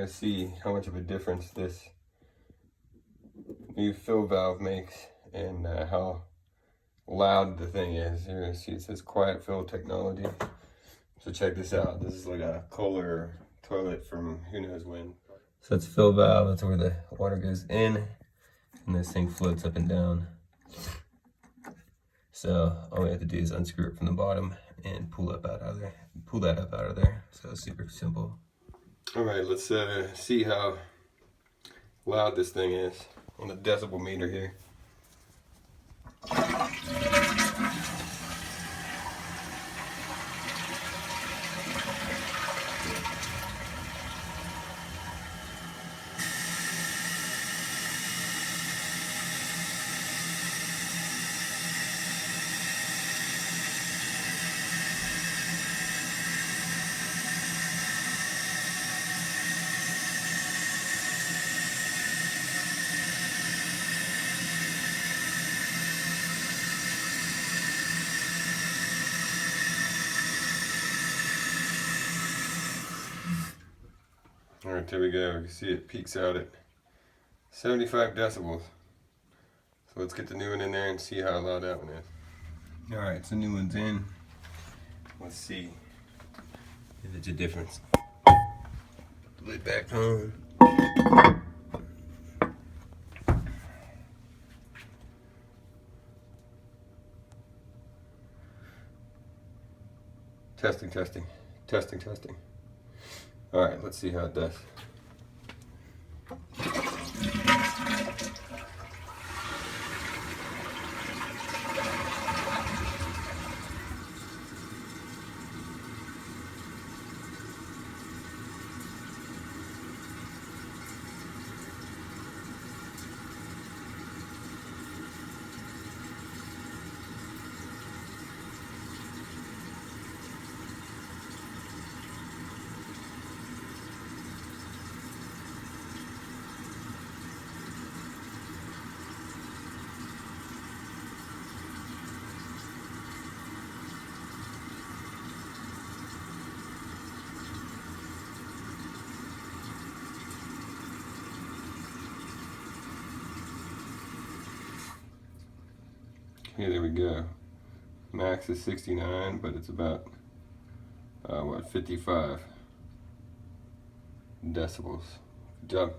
gonna see how much of a difference this new fill valve makes and how loud the thing is. You're gonna see it says Quietfill technology. So check this out. This is like a Kohler toilet from who knows when. So that's fill valve. That's where the water goes in, and this thing floats up and down. So all we have to do is unscrew it from the bottom and pull that up out of there. So it's super simple. All right, let's see how loud this thing is on the decibel meter here. All right, there we go. You can see it peaks out at 75 decibels. So let's get the new one in there and see how loud that one is. All right, so new one's in. Let's see if it's a difference. Put the lid back on. Testing, testing, testing, testing. All right, let's see how it does. Okay, there we go. Max is 69, but it's about, 55 decibels. Good job.